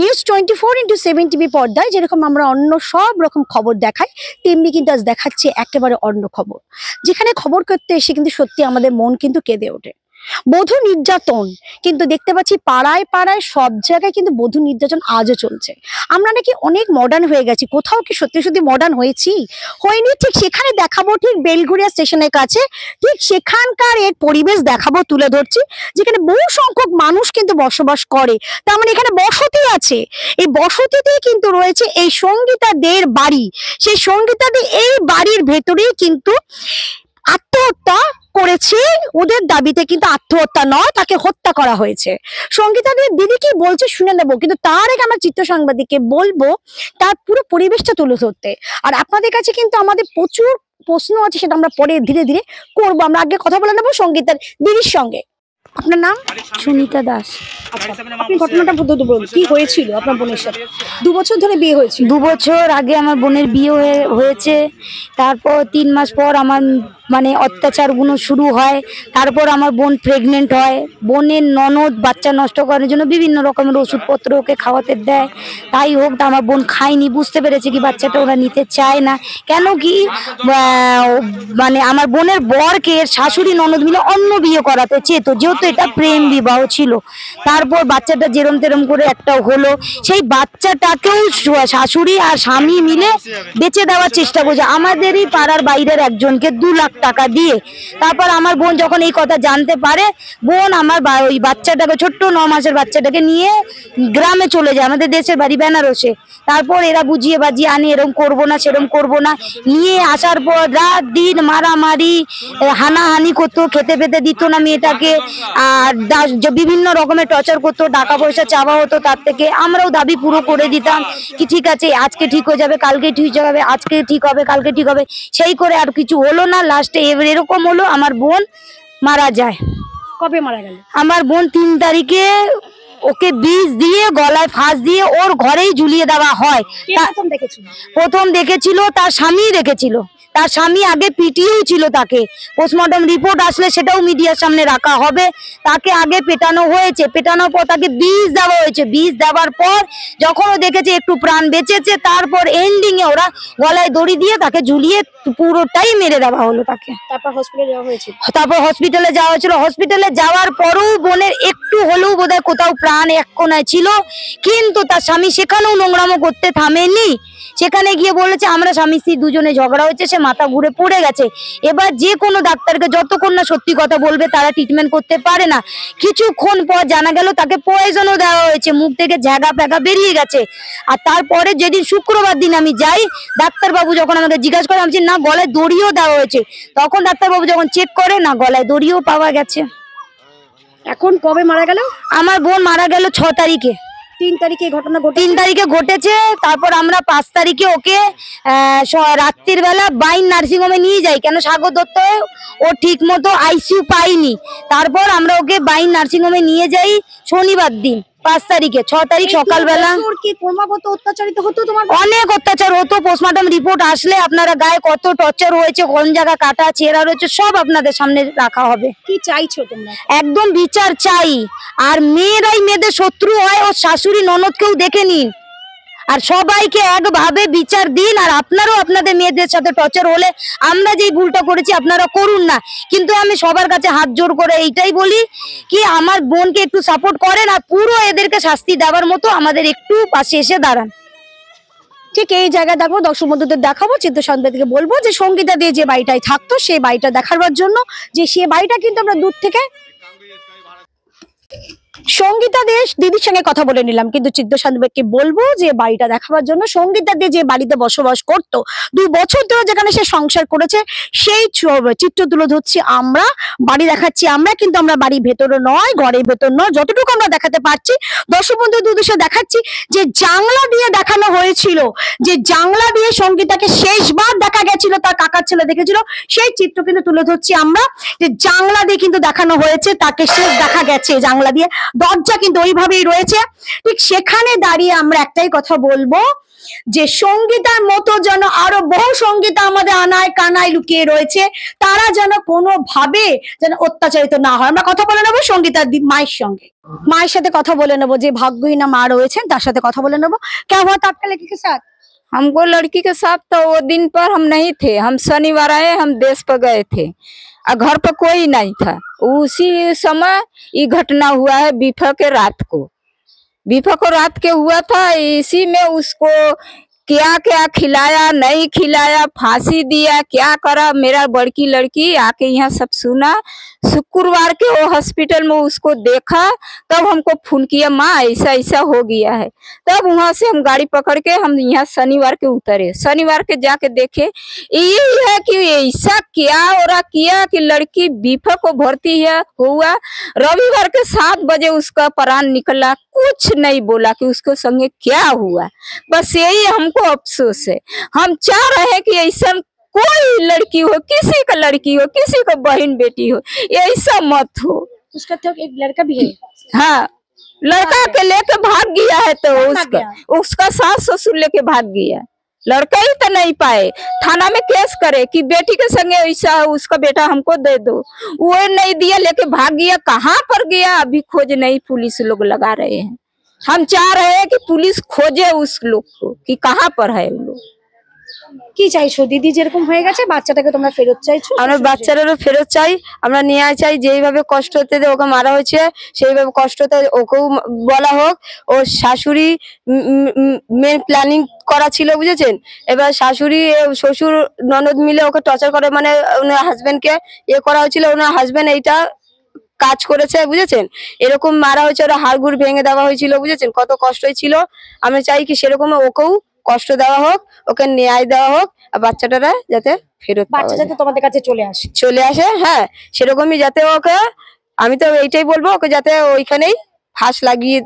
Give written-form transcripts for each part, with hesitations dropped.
News24/7 TV পর্দায় যেরকম আমরা অন্য সব রকম খবর দেখাই, তেমনি কিন্তু আজ দেখাচ্ছি একেবারে অন্য খবর, যেখানে খবর করতে এসে কিন্তু সত্যি আমাদের মন কিন্তু কেঁদে ওঠে। বধূ নির্যাতন কিন্তু দেখতে পাচ্ছি পাড়ায় পাড়ায় সব জায়গায় কিন্তু বধূ নির্যাতন আজও চলছে। আমরা নাকি অনেক মডার্ন হয়ে গেছি, কোথাও কি সত্যি সত্যি মডার্ন হয়েছি? হয়নি। ঠিক সেখানে দেখাবো, ঠিক বেলঘরিয়া স্টেশনের কাছে, ঠিক সেখানকার এর পরিবেশ দেখাবো, তুলে ধরছি, যেখানে বহু সংখ্যক মানুষ কিন্তু বসবাস করে। তার মানে এখানে বসতি আছে, এই বসতিতেই কিন্তু রয়েছে এই সঙ্গীতাদের বাড়ি। সেই সঙ্গীতাদের এই বাড়ির ভেতরেই কিন্তু আত্মহত্যা করেছে, ওদের দাবিতে কিন্তু আত্মহত্যা নয়, তাকে হত্যা করা হয়েছে। সঙ্গীতাদের দিদি কি বলছে শুনে নেবো, কিন্তু তার আগে আমার চিত্র সাংবাদিককে বলবো তার পুরো পরিবেশটা তুলে ধরতে। আর আপনাদের কাছে কিন্তু আমাদের প্রচুর প্রশ্ন আছে, সেটা আমরা পরে ধীরে ধীরে করবো। আমরা আগে কথা বলে নেবো সঙ্গীতার দিদির সঙ্গে। আপনার নাম? সুনিতা দাস। আচ্ছা, আপনি ঘটনাটা বলুন, কি হয়েছিল আপনার বোনের সাথে? 2 বছর ধরে বিয়ে হয়েছিল। 2 বছর আগে আমার বোনের বিয়ে হয়েছে, তারপর 3 মাস পর আমার মানে অত্যাচারগুলো শুরু হয়। তারপর আমার বোন প্রেগনেন্ট হয়। বোনের ননদ বাচ্চা নষ্ট করার জন্য বিভিন্ন রকমের ওষুধপত্র ওকে খাওয়াতে দেয়। তাই হোক, তা আমার বোন খায়নি, বুঝতে পেরেছে কি বাচ্চাটা ওরা নিতে চায় না। কেন কি মানে আমার বোনের বরকে শাশুড়ি ননদ মিলে অন্য বিয়ে করাতে চেত, যেহেতু এটা প্রেম বিবাহ ছিল। তারপর বাচ্চাটা যেরম তেরম করে একটা হলো, সেই বাচ্চাটাকেও শাশুড়ি আর স্বামী মিলে বেঁচে দেওয়ার চেষ্টা করছে আমাদেরই পাড়ার বাইরের একজনকে 2 লাখ টাকা দিয়ে। তারপর আমার বোন যখন এই কথা জানতে পারে, বোন আমার ওই বাচ্চাটাকে, ছোট্ট 9 মাসের বাচ্চাটাকে নিয়ে গ্রামে চলে যায়, আমাদের দেশের বাড়ি বেনারসে। তারপর এরা বুঝিয়ে বাজিয়ে আনি, এরম করবো না সেরম করবো না, নিয়ে আসার পর রাত দিন মারামারি হানাহানি করতো, খেতে পেতে দিত না মেয়েটাকে, আর বিভিন্ন রকমের টর্চার করতো, টাকা পয়সা চাওয়া হতো তার থেকে। আমরাও দাবি পুরো করে দিতাম কি ঠিক আছে, আজকে ঠিক হয়ে যাবে, কালকে ঠিক হয়ে যাবে, আজকে ঠিক হবে, কালকে ঠিক হবে, সেই করে আর কিছু হলো না। লাস্টে এরকম হলো, আমার বোন মারা যায়। কবে মারা গেল? আমার বোন 3 তারিখে ওকে বিষ দিয়ে গলায় ফাঁস দিয়ে ওর ঘরেই ঝুলিয়ে দেওয়া হয়। প্রথম দেখেছিল তার স্বামী, দেখেছিল তার স্বামী, আগে পিটিয়েও ছিল তাকে। পোস্টমর্টম রিপোর্ট আসলে সেটাও মিডিয়ার সামনে রাখা হবে। তাকে আগে পেটানো হয়েছে, পেটানোর পর তাকে বিষ দেওয়া হয়েছে। বিষ দেওয়ার পর যখন ও দেখেছে একটু প্রাণ বেঁচেছে, তারপর এন্ডিং এ ওরা গলায় দড়ি দিয়ে তাকে ঝুলিয়ে পুরোটাই মেরে দেওয়া হলো তাকে। তারপর হসপিটালে যাওয়া হয়েছিল। হসপিটালে যাওয়ার পরেও বোনের একটু হলেও বোধহয় কোথাও প্রাণ এক কোনায় ছিল, কিন্তু তার স্বামী সেখানেও নোংরামো করতে থামেনি। সেখানে গিয়ে বলেছে আমরা স্বামী স্ত্রী দুজনে ঝগড়া হয়েছে, সে মাথা ঘুরে পড়ে গেছে। এবার যে কোনো ডাক্তারকে যতক্ষণ না সত্যি কথা বলবে তারা ট্রিটমেন্ট করতে পারে না। কিছুক্ষণ পর জানা গেল তাকে পয়জনও দেওয়া হয়েছে, মুখ থেকে ঝাগা ফ্যাগা বেরিয়ে গেছে। আর তারপরে যেদিন শুক্রবার দিন আমি যাই, ডাক্তারবাবু যখন আমাকে জিজ্ঞাসা করে, আমি না গলায় দড়িও দেওয়া হয়েছে। তখন ডাক্তারবাবু যখন চেক করে, না গলায় দড়িও পাওয়া গেছে। এখন কবে মারা গেল? আমার বোন মারা গেল 6 তারিখে। 3 তারিখে ঘটনা 3 তারিখে ঘটেছে। তারপর আমরা 5 তারিখে ওকে রাত্রির বেলা বাইন নার্সিংহোমে নিয়ে যাই, কেন সাগর দত্ত ও ঠিক মতো আইসিইউ পাইনি। তারপর আমরা ওকে বাইন নার্সিংহোমে নিয়ে যাই শনিবার দিন 5 তারিখে। 6 তারিখ সকালবেলা ক্রমাগত অত্যাচারিত হতো, তোমার অনেক অত্যাচার হতো। পোস্টমর্টম রিপোর্ট আসলে আপনারা গায়ে কত টর্চার হয়েছে, কোন জায়গা কাটা ছেঁড়া রয়েছে, সব আপনাদের সামনে রাখা হবে। কি চাইছো তোমরা? একদম বিচার চাই। আর মেয়েরাই মেয়েদের শত্রু হয়, ও শাশুড়ি ননদকেও দেখে নিন, আর সবাইকে একভাবে বিচার দিন। আর আপনারাও আপনাদের মেয়েদের সাথে টর্চার হলে আমরা যেই ভুলটা করেছি আপনারা করুন না। কিন্তু আমি সবার কাছে হাত জোড় করে এইটাই বলি কি, আমার বোনকে একটু সাপোর্ট করেন, আর পুরো এদেরকে শাস্তি দেওয়ার মতো আমাদের একটু পাশে এসে দাঁড়ান। ঠিক এই জায়গায় দেখবো, দর্শক বন্ধুদের দেখাবো, চিত্র সাংবাদিককে বলবো যে সঙ্গীতা দিয়ে যে বাড়িটায় থাকতো সেই বাড়িটা দেখাবার জন্য, যে সে বাড়িটা কিন্তু আমরা দূর থেকে সঙ্গীতা দেশ দিদির সঙ্গে কথা বলে নিলাম, কিন্তু চিত্র সাংবাদিককে বলবো যে বাড়িটা দেখাবার জন্য। সঙ্গীতা দিয়ে যে বাড়িতে বসবাস করতো 2 বছর ধরে, যেখানে সে সংসার করেছে, সেই চিত্র তুলে ধরছি আমরা, বাড়ি দেখাচ্ছি আমরা, কিন্তু আমরা বাড়ির ভেতরে নয়, ঘরের ভেতর নয়, যতটুকু আমরা দেখাতে পারছি দর্শক বন্ধুদের উদ্দেশ্যে দেখাচ্ছি। যে জানলা দিয়ে দেখানো হয়েছিল, যে জানলা দিয়ে সঙ্গীতাকে শেষবার দেখা গেছিল, তার কাকার ছেলে দেখেছিল, সেই চিত্র কিন্তু তুলে ধরছি আমরা। যে জানলা দিয়ে কিন্তু দেখানো হয়েছে, তাকে শেষ দেখা গেছে জানলা দিয়ে। দরজা কিন্তু ওইভাবেই রয়েছে। ঠিক সেখানে দাঁড়িয়ে আমরা একটাই কথা বলবো যে সঙ্গীতার মতো যেন আরো বহু সঙ্গীতা আমাদের আনায় কানায় লুকিয়ে রয়েছে, তারা যেন কোনোভাবে যেন অত্যাচারিত না হয়। আমরা কথা বলে নেবো সঙ্গীতার মায়ের সঙ্গে, মায়ের সাথে কথা বলে নেবো, যে ভাগ্যহীনা মা রয়েছেন তার সাথে কথা বলে নেবো। क्या हुआ था आपका लड़की के साथ? हमको लड़की के साथ तो वो दिन पर हम नहीं थे, हम शनिवार आए, हम देश पर गए थे और घर पर कोई नहीं था। उसी समय ये घटना हुआ है। बीफा के रात को, बीफा को रात के हुआ था। इसी में उसको क्या क्या खिलाया नहीं खिलाया, फांसी दिया, क्या करा। मेरा बड़की लड़की आके यहाँ सब सुना। शुक्रवार के वो हॉस्पिटल में उसको देखा, तब हमको फोन किया, माँ ऐसा ऐसा हो गया है। तब वहां से हम गाड़ी पकड़ के हम यहाँ शनिवार के उतरे। शनिवार के जाके देखे, ये है कि ऐसा क्या हो रहा किया कि लड़की बीफा को भर्ती है हुआ। रविवार के 7 बजे उसका प्राण निकला। कुछ नहीं बोला कि उसको संगे क्या हुआ। बस यही हमको अफसोस है। हम चाह रहे हैं कि ऐसा कोई लड़की हो, किसी का लड़की हो, किसी का बहन बेटी हो, ऐसा मत हो। उसका तो एक लड़का भी है। हाँ, लड़का के लेके भाग गया है तो उसका सास ससुर लेके भाग गया। लड़का ही तो नहीं पाए, थाना में केस करे कि बेटी के संगे ऐसा है, उसका बेटा हमको दे दो। वो नहीं दिया, लेके भाग गया। कहाँ पर गया अभी खोज नहीं, पुलिस लोग लगा रहे हैं। हम चाह रहे हैं कि पुलिस खोजे उस लोग को कि कहाँ पर है वो लोग। কি চাইছো দিদি? যেরকম হয়ে গেছে বাচ্চাটাকে তোমরা ফেরত চাইছো? আমরা বাচ্চাদেরও ফেরত চাই, আমরা নিয়ে চাই। যেইভাবে কষ্টতে ওকে মারা হয়েছে সেইভাবে কষ্টতে ওকেও বলা হোক। ও শাশুড়ি মেন প্ল্যানিং করা ছিল, বুঝেছেন। এবার শাশুড়ি শ্বশুর ননদ মিলে ওকে টর্চার করে, মানে ওনার হাজবেন্ডকে করা হয়েছিল। ওনার হাজবেন্ড এইটা কাজ করেছে, বুঝেছেন। এরকম মারা হয়েছে, ওরা হাড়গুড় ভেঙে দেওয়া হয়েছিল, বুঝেছেন। কত কষ্ট ছিল। আমরা চাই কি সেরকম ওকেও কষ্ট দেওয়া হোক, ওকে ন্যায় দেওয়া হোক, আর বাচ্চাটারা যাতে ফেরত বাচ্চা যাতে তোমাদের কাছে চলে আসে। হ্যাঁ, সেরকমই যাতে ওকে, আমি তো এইটাই বলবো, ওকে যাতে ওইখানেই ফাঁস লাগিয়ে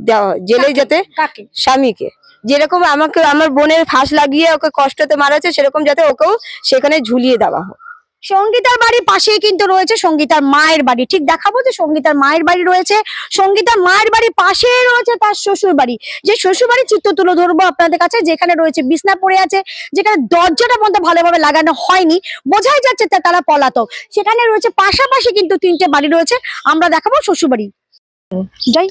দেওয়া হয়, জেলে যাতে। কাকে? স্বামীকে। যেরকম আমাকে আমার বোনের ফাঁস লাগিয়ে ওকে কষ্টতে মারা হয়েছে, সেরকম যাতে ওকেও সেখানে ঝুলিয়ে দেওয়া হোক। সঙ্গীতার বাড়ির পাশেই কিন্তু রয়েছে সঙ্গীতার মায়ের বাড়ি। ঠিক দেখাবো যে সঙ্গীতার মায়ের বাড়ি রয়েছে, সঙ্গীতার মায়ের বাড়ির পাশেই রয়েছে তার শ্বশুর বাড়ি। যে শ্বশুর বাড়ির চিত্র তুলে ধরবো আপনাদের কাছে, যেখানে রয়েছে বিছনা পড়ে আছে, যেখানে দরজাটা পর্যন্ত ভালোভাবে লাগানো হয়নি, বোঝাই যাচ্ছে তারা পলাতক। সেখানে রয়েছে পাশাপাশি কিন্তু 3টে বাড়ি রয়েছে। আমরা দেখাবো শ্বশুর বাড়ি, যাই।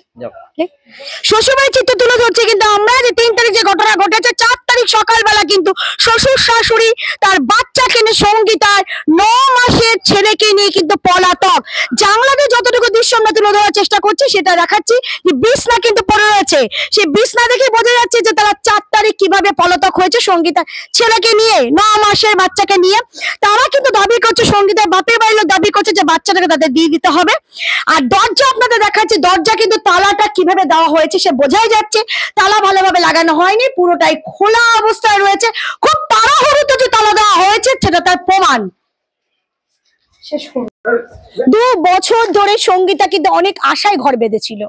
শ্বশুরবাড়ির চিত্র তুলে ধরছে কিন্তু আমরা, যে 3 তারিখ যে ঘটনা ঘটেছে, 4 তারিখ সকালবেলা কিন্তু শ্বশুর শাশুড়ি তার বাচ্চাকে নিয়ে, সঙ্গীতার 9 মাসের ছেলেকে নিয়ে কিন্তু পলাতক। জানলাতে যতটুকু দৃশ্য আমরা তুলে ধরার চেষ্টা করছি সেটা দেখাচ্ছি, যে বিছনা কিন্তু পড়ে রয়েছে। সেই বিছনা দেখে বোঝা যাচ্ছে যে তারা 4 তারিখ কিভাবে পলাতক হয়েছে সঙ্গীতার ছেলেকে নিয়ে, 9 মাসের বাচ্চাকে নিয়ে। তারা কিন্তু দাবি করছে, সঙ্গীতার বাপের বাড়ির লোক দাবি করছে যে বাচ্চাটাকে তাদের দিয়ে দিতে হবে। আর দরজা আপনাদের দেখাচ্ছে, দরজা কিন্তু তালাটা কিভাবে দেওয়া হয়েছে সে বোঝাই যাচ্ছে। তালা ভালোভাবে লাগানো হয়নি, পুরোটাই খোলা অবস্থায় রয়েছে। খুব তাড়াহুড়োতে যে তালা দেওয়া হয়েছে সেটা তার প্রমাণ। 2 বছর ধরে সঙ্গীতা কিন্তু অনেক আশায় ঘর বেঁধেছিল।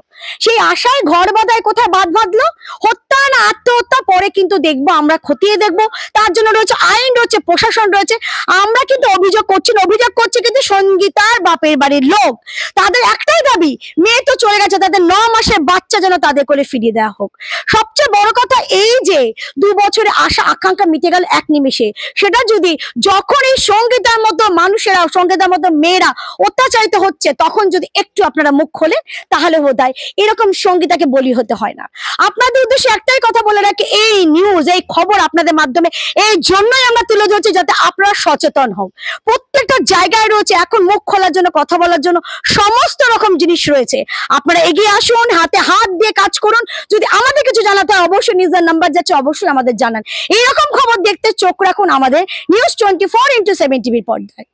সেই আশায় ঘর বাঁধায় কোথায় বাদ বাঁধলো? হত্যা না আত্মহত্যা, পরে কিন্তু দেখবো, আমরা খতিয়ে দেখবো। তার জন্য রয়েছে আইন, রয়েছে প্রশাসন রয়েছে। আমরা কিন্তু অভিযোগ করছি না, অভিযোগ করছে কিন্তু সঙ্গীতার বাপের বাড়ির লোক। তাদের একটাই দাবি, মেয়ে তো চলে গেছে, তাদের 9 মাসের বাচ্চা যেন তাদের কোলে ফিরিয়ে দেওয়া হোক। সবচেয়ে বড় কথা এই যে 2 বছরের আশা আকাঙ্ক্ষা মিটে গেল এক নিমেষে। সেটা যদি যখন এই সঙ্গীতার মতো মানুষেরা, সঙ্গীতার মতো মেয়েরা অত্যাচারিত হচ্ছে, তখন যদি একটু আপনারা মুখ খোলেন তাহলে বোধহয় এরকম সঙ্গীতাকে বলি হতে হয় না। আপনাদের উদ্দেশ্যে একটাই কথা বলে রাখি, এই নিউজ, এই খবর আপনাদের মাধ্যমে এই জন্যই আমরা তুলে ধরছি যাতে আপনারা সচেতন হন। প্রত্যেকটা জায়গায় রয়েছে এখন মুখ খোলার জন্য, কথা বলার জন্য সমস্ত রকম জিনিস রয়েছে। আপনারা এগিয়ে আসুন, হাতে হাত দিয়ে কাজ করুন। যদি আমাদের কিছু জানাতে হয় অবশ্যই নিজের নাম্বার যাচ্ছে, অবশ্যই আমাদের জানান। এইরকম খবর দেখতে চোখ রাখুন আমাদের নিউজ 24x7 টিভির পর্দায়।